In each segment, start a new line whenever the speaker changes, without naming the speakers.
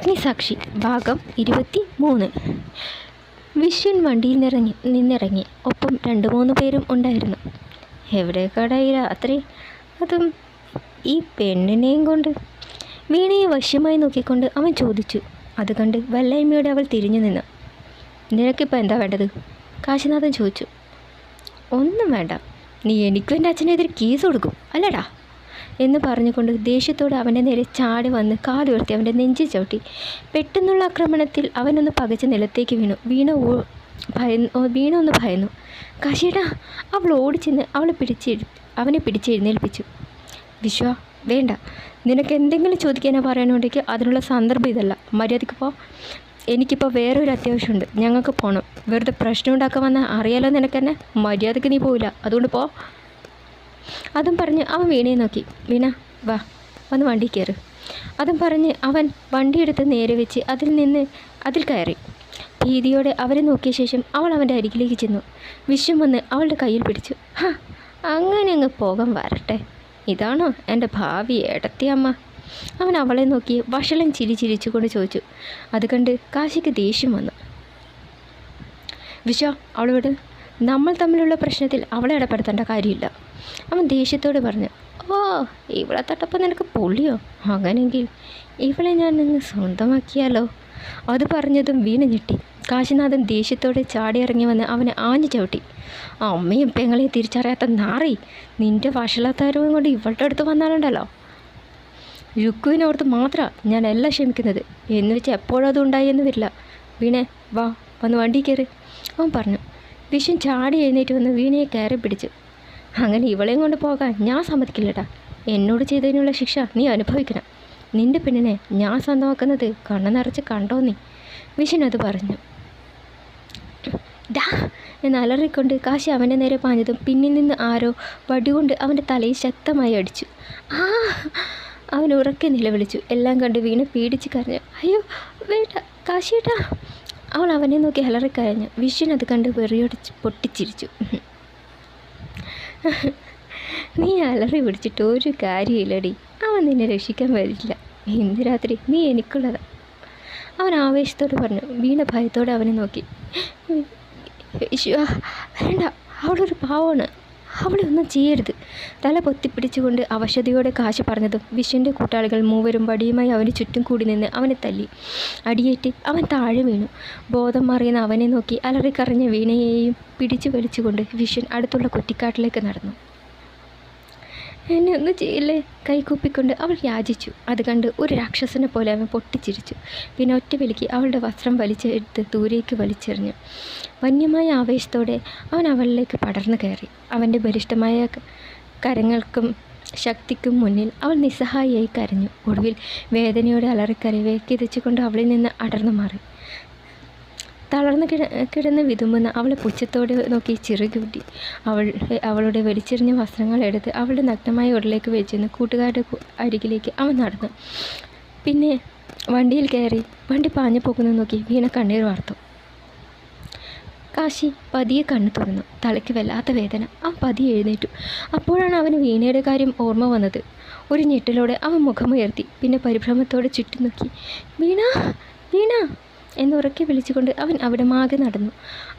അഗ്നിസാക്ഷി ഭാഗം 23. വിശ്വൻ വണ്ടിയിൽ നിന്നിറങ്ങി. ഒപ്പം 2-3 പേരും ഉണ്ടായിരുന്നു. എവിടേക്കാടാ ഈ രാത്രി, അതും ഈ പെണ്ണിനെയും കൊണ്ട്? വീണയെ വശ്യമായി നോക്കിക്കൊണ്ട് അവൻ ചോദിച്ചു. അത് കണ്ട് വല്ലായ്മയോടെ അവൾ തിരിഞ്ഞു നിന്നു. നിനക്കിപ്പോൾ എന്താ വേണ്ടത്? കാശിനാഥൻ ചോദിച്ചു. ഒന്നും വേണ്ട, നീ എനിക്കും എൻ്റെ അച്ഛനെതിരെ കേസ് കൊടുക്കും അല്ലടാ എന്ന് പറഞ്ഞുകൊണ്ട് ദേഷ്യത്തോടെ അവൻ്റെ നേരെ ചാടി വന്ന് കാലുയർത്തി അവൻ്റെ നെഞ്ചിൽ ചവിട്ടി. പെട്ടെന്നുള്ള ആക്രമണത്തിൽ അവനൊന്ന് പകച്ച് നിലത്തേക്ക് വീണു. വീണ ഒന്ന് ഭയന്നു. കാശിയേട്ടാ, അവൾ ഓടിച്ചെന്ന് അവനെ പിടിച്ചെഴുന്നേൽപ്പിച്ചു. വിശ്വ, വേണ്ട, നിനക്ക് എന്തെങ്കിലും ചോദിക്കാനോ പറയാനുണ്ടെങ്കിൽ അതിനുള്ള സന്ദർഭം ഇതല്ല. മര്യാദയ്ക്ക് പോ. എനിക്കിപ്പോൾ വേറൊരു അത്യാവശ്യമുണ്ട്, ഞങ്ങൾക്ക് പോകണം. വെറുതെ പ്രശ്നം ഉണ്ടാക്കാൻ വന്നാൽ അറിയാലോ നിനക്ക് തന്നെ. മര്യാദയ്ക്ക് നീ പോവില്ല, അതുകൊണ്ട് പോ. അതും പറഞ്ഞ് അവൻ വീണയെ നോക്കി. വീണ, വാ, വന്ന് വണ്ടി കയറ്. അതും പറഞ്ഞ് അവൻ വണ്ടിയെടുത്ത് നേരെ വെച്ച് അതിൽ കയറി. ഭീതിയോടെ അവരെ നോക്കിയ ശേഷം അവൾ അവൻ്റെ അരികിലേക്ക് ചെന്നു. വിശ്വം വന്ന് അവളുടെ കയ്യിൽ പിടിച്ചു. അങ്ങനെ അങ്ങ് പോകാൻ വരട്ടെ, ഇതാണോ എൻ്റെ ഭാവി ഏടത്തിയമ്മ? അവൻ അവളെ നോക്കി വഷളം ചിരിച്ചുകൊണ്ട് ചോദിച്ചു. അത് കണ്ട് കാശിക്ക് ദേഷ്യം വന്നു. വിശ്വ, അവളോട് നമ്മൾ തമ്മിലുള്ള പ്രശ്നത്തിൽ അവളെ ഇടപെടുത്തേണ്ട കാര്യമില്ല, അവൻ ദേഷ്യത്തോട് പറഞ്ഞു. ഓ, ഇവളെ തട്ടപ്പോൾ നിനക്ക് പൊള്ളിയോ? അങ്ങനെങ്കിൽ ഇവളെ ഞാൻ നിങ്ങൾ സ്വന്തമാക്കിയാലോ? അത് പറഞ്ഞതും വീണ ഞെട്ടി. കാശിനാഥൻ ദേഷ്യത്തോടെ ചാടിയിറങ്ങി വന്ന് അവനെ ആഞ്ഞു ചവിട്ടി. അമ്മയും പെങ്ങളെയും തിരിച്ചറിയാത്ത നാറി, നിൻ്റെ വഷളത്താരവും കൊണ്ട് ഇവളുടെ അടുത്ത് വന്നാലുണ്ടല്ലോ. രുക്കുവിനോർത്ത് മാത്രമാണ് ഞാൻ എല്ലാം ക്ഷമിക്കുന്നത്, എന്ന് വെച്ച് എപ്പോഴും അതും ഉണ്ടായി എന്ന് വരില്ല. വീണേ, വാ, വന്ന് വണ്ടി കയറി, അവൻ പറഞ്ഞു. വിശ്വൻ ചാടി എഴുന്നേറ്റ് വന്ന് വീണയെ കയറി പിടിച്ചു. അങ്ങനെ ഇവളെയും കൊണ്ട് പോകാൻ ഞാൻ സമ്മതിക്കില്ലടാ. എന്നോട് ചെയ്തതിനുള്ള ശിക്ഷ നീ അനുഭവിക്കണം. നിൻ്റെ പെണ്ണിനെ ഞാൻ സ്വന്തമാക്കുന്നത് കണ്ണു നിറച്ച് കണ്ടോ നീ? വിശ്വൻ അത് പറഞ്ഞു. ഡാ എന്ന് അലറിക്കൊണ്ട് കാശി അവൻ്റെ നേരെ പാഞ്ഞതും പിന്നിൽ നിന്ന് ആരോ വടികൊണ്ട് അവൻ്റെ തലയിൽ ശക്തമായി അടിച്ചു. അവൻ ഉറക്കെ നിലവിളിച്ചു. എല്ലാം കണ്ട് വീണ പേടിച്ച് കരഞ്ഞു. അയ്യോ വേണ്ട കാശിയേട്ടാ, അവൾ അവനെ നോക്കി അലറിക്കരഞ്ഞു. വിശ്വൻ അത് കണ്ട് വെറിയോട് പൊട്ടിച്ചിരിച്ചു. നീ അലറി പിടിച്ചിട്ട് ഒരു കാര്യമില്ലടി, അവൻ നിന്നെ രക്ഷിക്കാൻ വരില്ല. ഇന്ന് രാത്രി നീ എനിക്കുള്ളതാ, അവൻ ആവേശത്തോട് പറഞ്ഞു. വീണ ഭയത്തോടെ അവനെ നോക്കി. വിശ്വ, വേണ്ട, അവളൊരു പാവമാണ്, അവളെ ഒന്നും ചെയ്യരുത്. തല പൊത്തിപ്പിടിച്ചുകൊണ്ട് അവശതയോടെ കാശി പറഞ്ഞതും വിശ്വൻ്റെ കൂട്ടാളികൾ മൂവരും വടിയുമായി അവന് ചുറ്റും കൂടി നിന്ന് അവനെ തല്ലി. അടിയേറ്റ് അവൻ താഴെ വീണു. ബോധം മറിയുന്ന അവനെ നോക്കി അലറിക്കറിഞ്ഞ വീണയെയും പിടിച്ചു വലിച്ചുകൊണ്ട് വിശ്വൻ അടുത്തുള്ള കുറ്റിക്കാട്ടിലേക്ക് നടന്നു. എന്നെ ഒന്നും ചെയ്യില്ലേ, കൈകൂപ്പിക്കൊണ്ട് അവൾ യാചിച്ചു. അത് കണ്ട് ഒരു രാക്ഷസനെ പോലെ അവൻ പൊട്ടിച്ചിരിച്ചു. പിന്നെ ഒറ്റ വിളിക്ക് അവളുടെ വസ്ത്രം വലിച്ചെടുത്ത് ദൂരേക്ക് വലിച്ചെറിഞ്ഞു. വന്യമായ ആവേശത്തോടെ അവൻ അവളിലേക്ക് പടർന്നു കയറി. അവൻ്റെ ബലിഷ്ഠമായ കരങ്ങൾക്കും ശക്തിക്കും മുന്നിൽ അവൾ നിസ്സഹായിയായി കരഞ്ഞു. ഒടുവിൽ വേദനയോടെ അലറിക്കരവെ കിതച്ചുകൊണ്ട് അവളിൽ നിന്ന് അടർന്നു മാറി. തളർന്നു കിടന്ന് വിതുമ്പുന്ന അവളെ പുച്ഛത്തോടെ നോക്കി ചിറകുകൂട്ടി. അവളുടെ വലിച്ചെറിഞ്ഞ വസ്ത്രങ്ങൾ എടുത്ത് അവളുടെ നഗ്നമായ ഉടലേക്ക് വെച്ചെന്ന് കൂട്ടുകാരുടെ അരികിലേക്ക് അവൻ നടന്നു. പിന്നെ വണ്ടിയിൽ കയറി വണ്ടി പാഞ്ഞു പോകുന്നു നോക്കി വീണ കണ്ണീർ വാർത്തു. കാശി പതിയെ കണ്ണു തുറന്നു. തലയ്ക്ക് വല്ലാത്ത വേദന. അവൻ പതിയെ എഴുന്നേറ്റു. അപ്പോഴാണ് അവന് വീണയുടെ കാര്യം ഓർമ്മ വന്നത്. ഒരു ഞെട്ടലോടെ അവൻ മുഖമുയർത്തി. പിന്നെ പരിഭ്രമത്തോടെ ചുറ്റും നോക്കി. വീണ, വീണ എന്നുറക്കെ വിളിച്ചുകൊണ്ട് അവൻ അവിടെ മാകെ നടന്നു.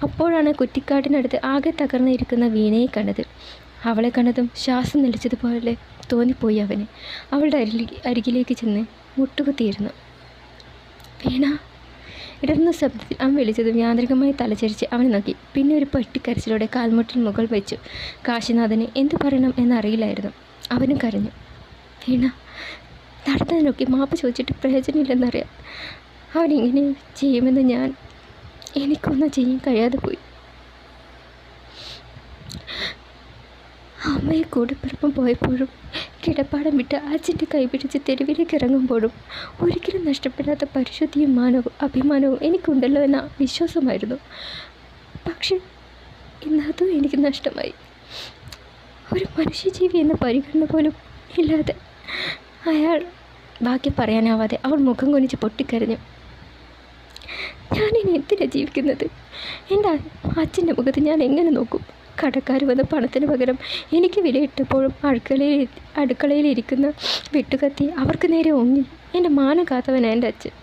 അപ്പോഴാണ് കുറ്റിക്കാട്ടിനടുത്ത് ആകെ തകർന്നിരിക്കുന്ന വീണയെ കണ്ടത്. അവളെ കണ്ടതും ശ്വാസം നിലച്ചതുപോലെ തോന്നിപ്പോയി അവന്. അവളുടെ അരികിലേക്ക് ചെന്ന് മുട്ടുകുത്തിയിരുന്നു. വീണ, ഇടർന്ന ശബ്ദത്തിൽ അവൻ വിളിച്ചതും യാന്ത്രികമായി തലചരിച്ച് അവനെ നോക്കി. പിന്നെ ഒരു പട്ടിക്കരച്ചിലൂടെ കാൽമുട്ടിൽ മുകൾ വെച്ചു. കാശിനാഥന് എന്തു പറയണം എന്നറിയില്ലായിരുന്നു. അവനും കരഞ്ഞു. വീണ, നടന്നതിനൊക്കെ മാപ്പ് ചോദിച്ചിട്ട് പ്രയോജനമില്ലെന്നറിയാം. അവനിങ്ങനെ ചെയ്യുമെന്ന് എനിക്കൊന്നും ചെയ്യാൻ കഴിയാതെ പോയി. അമ്മയെ കൂടെപ്പിറപ്പം പോയപ്പോഴും കിടപ്പാടം വിട്ട് അച്ഛൻ്റെ കൈപിടിച്ച് തെരുവിലേക്ക് ഇറങ്ങുമ്പോഴും ഒരിക്കലും നഷ്ടപ്പെടാത്ത പരിശുദ്ധിയും അഭിമാനവും എനിക്കുണ്ടല്ലോ എന്ന വിശ്വാസമായിരുന്നു. പക്ഷെ ഇന്നതും എനിക്ക് നഷ്ടമായി. ഒരു മനുഷ്യജീവി എന്ന പരിഗണന പോലും ഇല്ലാതെ അയാൾ ബാക്കി പറയാനാവാതെ അവൾ മുഖം കുനിച്ച് പൊട്ടിക്കരഞ്ഞു. ഞാനിനി എന്തിനാണ് ജീവിക്കുന്നത്? എൻ്റെ അച്ഛൻ്റെ മുഖത്ത് ഞാൻ എങ്ങനെ നോക്കും? കടക്കാർ വന്ന് പണത്തിന് പകരം എനിക്ക് വിലയിട്ടപ്പോഴും അടുക്കളയിലിരിക്കുന്ന വെട്ടുകത്തി അവർക്ക് നേരെ ഓങ്ങി. എൻ്റെ മാനം കാത്തവനാണ് എൻ്റെ അച്ഛൻ.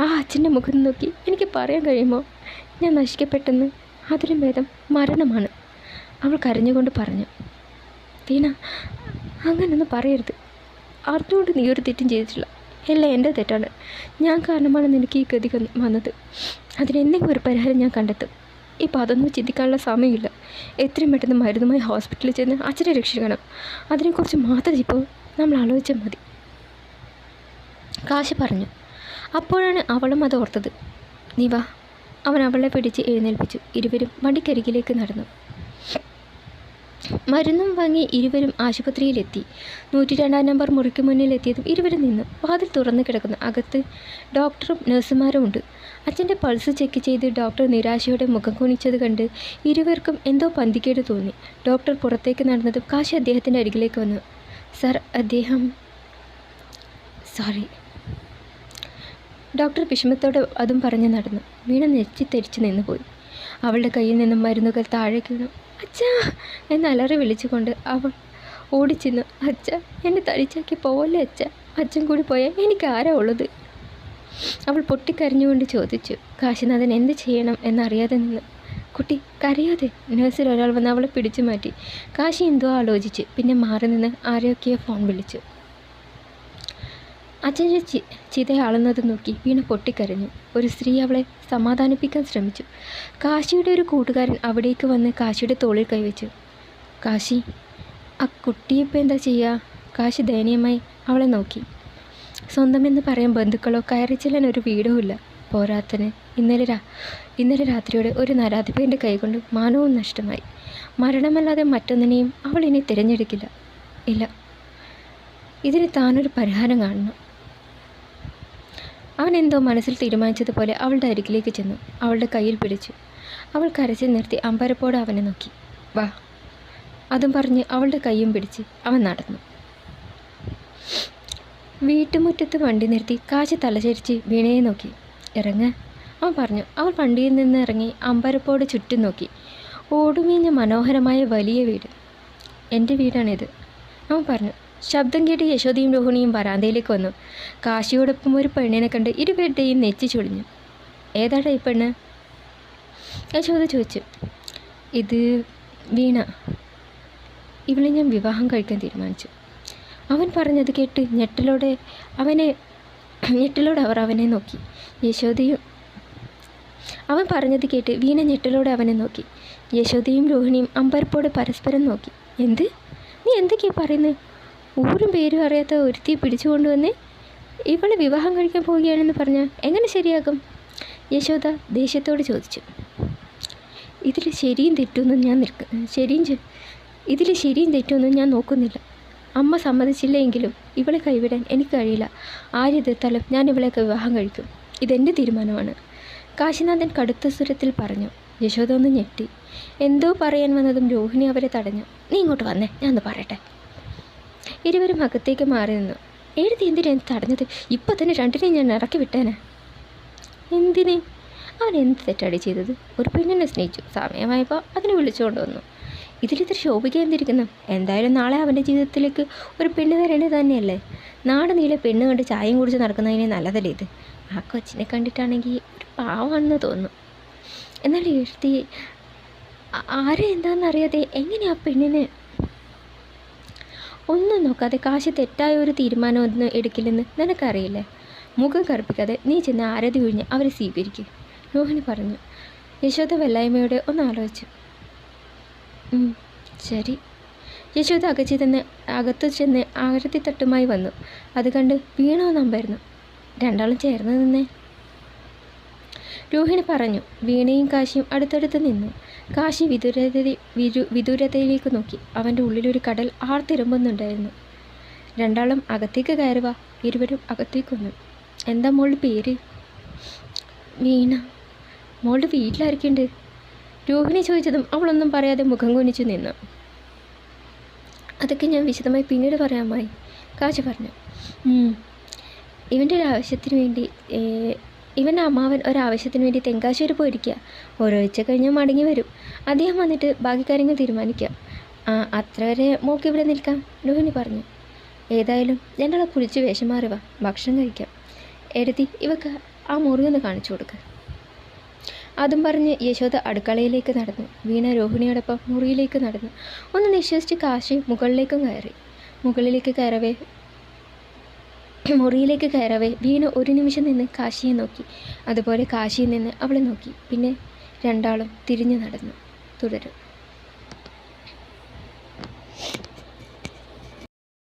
ആ അച്ഛൻ്റെ മുഖം നോക്കി എനിക്ക് പറയാൻ കഴിയുമോ, ഞാൻ നശിക്കപ്പെട്ടെന്ന്? അതിലും ഭേദം മരണമാണ്. അവൾ കരഞ്ഞുകൊണ്ട് പറഞ്ഞു. വീണ, അങ്ങനൊന്നും പറയരുത്. അറിഞ്ഞുകൊണ്ട് നീ ഒരു തെറ്റും ചെയ്തിട്ടില്ല. എല്ലാം എൻ്റെ തെറ്റാണ്. ഞാൻ കാരണമാണ് നിനക്ക് ഈ ഗതി വന്നത്. അതിനെന്തെങ്കിലും ഒരു പരിഹാരം ഞാൻ കണ്ടെത്തും. ഇപ്പോൾ അതൊന്നും ചിന്തിക്കാനുള്ള സമയമില്ല. എത്രയും പെട്ടെന്ന് മരുന്നുമായി ഹോസ്പിറ്റലിൽ ചെന്ന് അച്ഛനെ രക്ഷിക്കണം. അതിനെക്കുറിച്ച് മാത്രം ഇപ്പോൾ നമ്മൾ ആലോചിച്ചാൽ മതി, കാശി പറഞ്ഞു. അപ്പോഴാണ് അവളും അത് ഓർത്തത്. നീ വാ. അവൻ അവളെ പിടിച്ച് എഴുന്നേൽപ്പിച്ചു. ഇരുവരും വണ്ടിക്കരികിലേക്ക് നടന്നു. മരുന്നും വാങ്ങി ഇരുവരും ആശുപത്രിയിലെത്തി. 102 നമ്പർ മുറിക്ക് മുന്നിലെത്തിയതും ഇരുവരും നിന്നു. വാതിൽ തുറന്നു കിടക്കുന്നു. അകത്ത് ഡോക്ടറും നഴ്സുമാരും ഉണ്ട്. അച്ഛൻ്റെ പൾസ് ചെക്ക് ചെയ്ത് ഡോക്ടർ നിരാശയോടെ മുഖം കുനിച്ചത് കണ്ട് ഇരുവർക്കും എന്തോ പന്തിക്കേട് തോന്നി. ഡോക്ടർ പുറത്തേക്ക് നടന്നതും കാശി അദ്ദേഹത്തിൻ്റെ അരികിലേക്ക് വന്നു. സർ, അദ്ദേഹം സോറി. ഡോക്ടർ വിഷമത്തോടെ അതും പറഞ്ഞ് നടന്നു. വീണ നെച്ചിത്തെരിച്ച് നിന്നുപോയി. അവളുടെ കയ്യിൽ നിന്നും മരുന്നുകൾ താഴേക്ക് വീണു. അച്ഛാ എന്ന് അലറി വിളിച്ചുകൊണ്ട് അവൾ ഓടിച്ചെന്നു. അച്ഛ, എന്നെ തടിച്ചാക്കി പോവല്ലേ അച്ഛ. അച്ഛൻ കൂടി പോയാൽ എനിക്ക് ആരാ ഉള്ളത്? അവൾ പൊട്ടിക്കരഞ്ഞുകൊണ്ട് ചോദിച്ചു. കാശിനാഥൻ എന്ത് ചെയ്യണം എന്നറിയാതെ നിന്ന്. കുട്ടി കരയാതെ. നഴ്സിൽ ഒരാൾ വന്ന് അവളെ പിടിച്ചു മാറ്റി. കാശി എന്തോ ആലോചിച്ച് പിന്നെ മാറി നിന്ന് ആരെയൊക്കെയോ ഫോൺ വിളിച്ചു. അച്ഛൻ്റെ ചിതയാളുന്നത് നോക്കി വീണ പൊട്ടിക്കരഞ്ഞു. ഒരു സ്ത്രീ അവളെ സമാധാനിപ്പിക്കാൻ ശ്രമിച്ചു. കാശിയുടെ ഒരു കൂട്ടുകാരൻ അവിടേക്ക് വന്ന് കാശിയുടെ തോളിൽ കൈവച്ചു. കാശി, ആ കുട്ടിയിപ്പോൾ എന്താ ചെയ്യുക? കാശി ദയനീയമായി അവളെ നോക്കി. സ്വന്തമെന്ന് പറയാൻ ബന്ധുക്കളോ കയറി ചെല്ലാൻ ഒരു വീടോ ഇല്ല. പോരാത്തന് ഇന്നലെ രാത്രിയോടെ ഒരു നരാധിപൻ്റെ കൈകൊണ്ട് മാനവും നഷ്ടമായി. മരണമല്ലാതെ മറ്റൊന്നിനെയും അവൾ ഇനി തിരഞ്ഞെടുക്കില്ല. ഇല്ല, ഇതിന് താനൊരു പരിഹാരം കാണണം. അവൻ എന്തോ മനസ്സിൽ തീരുമാനിച്ചതുപോലെ അവളുടെ അരികിലേക്ക് ചെന്നു. അവളുടെ കയ്യിൽ പിടിച്ചു. അവൾ കരച്ചിൽ നിർത്തി അമ്പരപ്പോടെ അവനെ നോക്കി. വാ. അതും പറഞ്ഞ് അവളുടെ കയ്യും പിടിച്ച് അവൻ നടന്നു. വീട്ടുമുറ്റത്ത് വണ്ടി നിർത്തി കാശി തലചരിച്ച് വീണയെ നോക്കി. ഇറങ്ങ, അവൻ പറഞ്ഞു. അവൾ വണ്ടിയിൽ നിന്ന് ഇറങ്ങി അമ്പരപ്പോടെ ചുറ്റും നോക്കി. ഓടുമീഞ്ഞ മനോഹരമായ വലിയ വീട്. എൻ്റെ വീടാണിത്, അവൻ പറഞ്ഞു. ശബ്ദം കേട്ട് യശോദയും രോഹിണിയും വരാന്തയിലേക്ക് വന്നു. കാശിയോടൊപ്പം ഒരു പെണ്ണിനെ കണ്ട് ഇരുവരുടെയും നെറ്റി ചൊളിഞ്ഞു. ഏതാടാ ഈ പെണ്ണ്? യശോദ ചോദിച്ചു. ഇത് വീണ. ഇവളെ ഞാൻ വിവാഹം കഴിക്കാൻ തീരുമാനിച്ചു. അവൻ പറഞ്ഞത് കേട്ട് ഞെട്ടലോടെ അവർ അവനെ നോക്കി. അവൻ പറഞ്ഞത് കേട്ട് വീണ ഞെട്ടലോടെ അവനെ നോക്കി. യശോദയും രോഹിണിയും അമ്പരപ്പോടെ പരസ്പരം നോക്കി. എന്ത്? നീ എന്തൊക്കെയാ പറയുന്നത്? ഊരും പേരും അറിയാത്ത ഒരുത്തിയെ പിടിച്ചു കൊണ്ടുവന്ന് ഇവളെ വിവാഹം കഴിക്കാൻ പോവുകയാണെന്ന് പറഞ്ഞാൽ എങ്ങനെ ശരിയാകും? യശോദ ദേഷ്യത്തോട് ചോദിച്ചു. ഇതിൽ ശരിയും തെറ്റൊന്നും ഞാൻ നോക്കുന്നില്ല. അമ്മ സമ്മതിച്ചില്ല എങ്കിലും ഇവളെ കൈവിടാൻ എനിക്ക് കഴിയില്ല. ആരെതിർത്താലും ഞാൻ ഇവളെയൊക്കെ വിവാഹം കഴിക്കും. ഇതെൻ്റെ തീരുമാനമാണ്, കാശിനാഥൻ കടുത്ത സ്വരത്തിൽ പറഞ്ഞു. യശോദ ഒന്ന് ഞെട്ടി. എന്തോ പറയാൻ വന്നതും രോഹിണി അവരെ തടഞ്ഞു. നീ ഇങ്ങോട്ട് വന്നേ, ഞാനൊന്ന് പറയട്ടെ. ഇരുവരും അകത്തേക്ക് മാറി നിന്നു. എന്തിനാ തടഞ്ഞത്? ഇപ്പം തന്നെ രണ്ടിനെയും ഞാൻ ഇറക്കി വിട്ടേനെ. എന്തിന്? അവൻ എന്ത് തെറ്റാടി ചെയ്തത്? ഒരു പെണ്ണിനെ സ്നേഹിച്ചു, സമയമായപ്പോൾ അതിനെ വിളിച്ചുകൊണ്ട് വന്നു. ഇതിലിത്ര ശോഭിക്കാൻ എന്തിരിക്കുന്നു? എന്തായാലും നാളെ അവൻ്റെ ജീവിതത്തിലേക്ക് ഒരു പെണ്ണ് വരേണ്ടത് തന്നെയല്ലേ. നാട് നീളെ പെണ്ണ് കണ്ട് ചായയും കുടിച്ച് നടക്കുന്നതിന് നല്ലതല്ലേ ഇത്? ആ കൊച്ചിനെ കണ്ടിട്ടാണെങ്കിൽ ഒരു പാവമാണെന്ന് തോന്നുന്നു. എന്നാൽ എഴുത്തി ആരെ എന്താണെന്നറിയാതെ എങ്ങനെയാ പെണ്ണിനെ? ഒന്നും നോക്കാതെ കാശി തെറ്റായ ഒരു തീരുമാനമൊന്നും എടുക്കില്ലെന്ന് നിനക്കറിയില്ലേ? മുഖം കറുപ്പിക്കാതെ നീ ചെന്ന് ആരതി ഒഴിഞ്ഞ് അവരെ സ്വീകരിക്കും, രോഹിണി പറഞ്ഞു. യശോദ വെല്ലായ്മയോടെ ഒന്ന് ആലോചിച്ചു. ശരി. യശോദ അകത്തു ചെന്ന് ആരതി തട്ടുമായി വന്നു. അത് കണ്ട് വീണ നമ്പായിരുന്നു. രണ്ടാളും ചേർന്ന് നിന്നേ, രോഹിണി പറഞ്ഞു. വീണയും കാശിയും അടുത്തടുത്ത് നിന്നു. കാശി വിദൂരതയിലേക്ക് നോക്കി. അവൻ്റെ ഉള്ളിലൊരു കടൽ ആർത്തിരമ്പുന്നുണ്ടായിരുന്നു. രണ്ടാളും അകത്തേക്ക് കയറുക. ഇരുവരും അകത്തേക്ക് വന്നു. എന്താ മോളുടെ പേര്? വീണ. മോളുടെ വീട്ടിലായിരിക്കുന്നുണ്ട്? രോഹിണി ചോദിച്ചതും അവളൊന്നും പറയാതെ മുഖം കുനിച്ചു നിന്നു. അതൊക്കെ ഞാൻ വിശദമായി പിന്നീട് പറയാമായി, കാശി പറഞ്ഞു. ഇവൻ്റെ അമ്മാവൻ ഒരാവശ്യത്തിന് വേണ്ടി തെങ്കാശ്ശേരി പോയിരിക്കുക. ഒരാഴ്ച കഴിഞ്ഞാൽ മടങ്ങി വരും. അദ്ദേഹം വന്നിട്ട് ബാക്കി കാര്യങ്ങൾ തീരുമാനിക്കാം. അത്ര വരെ മോക്ക് ഇവിടെ നിൽക്കാം, രോഹിണി പറഞ്ഞു. ഏതായാലും ഞങ്ങളെ കുളിച്ച് വേഷം മാറുക, ഭക്ഷണം കഴിക്കാം. എഴുതി ഇവക്ക് ആ മുറി ഒന്ന് കാണിച്ചു കൊടുക്ക്. അതും പറഞ്ഞ് യശോദ അടുക്കളയിലേക്ക് നടന്നു. വീണ രോഹിണിയോടൊപ്പം മുറിയിലേക്ക് നടന്നു. ഒന്ന് നിശ്വസിച്ച് കാശി മുകളിലേക്ക് മുറിയിലേക്ക് കയറവേ വീണ ഒരു നിമിഷം നിന്ന് കാശിയെ നോക്കി. അതുപോലെ കാശിയിൽ നിന്ന് അവളെ നോക്കി. പിന്നെ രണ്ടാളും തിരിഞ്ഞു നടന്നു. തുടരും.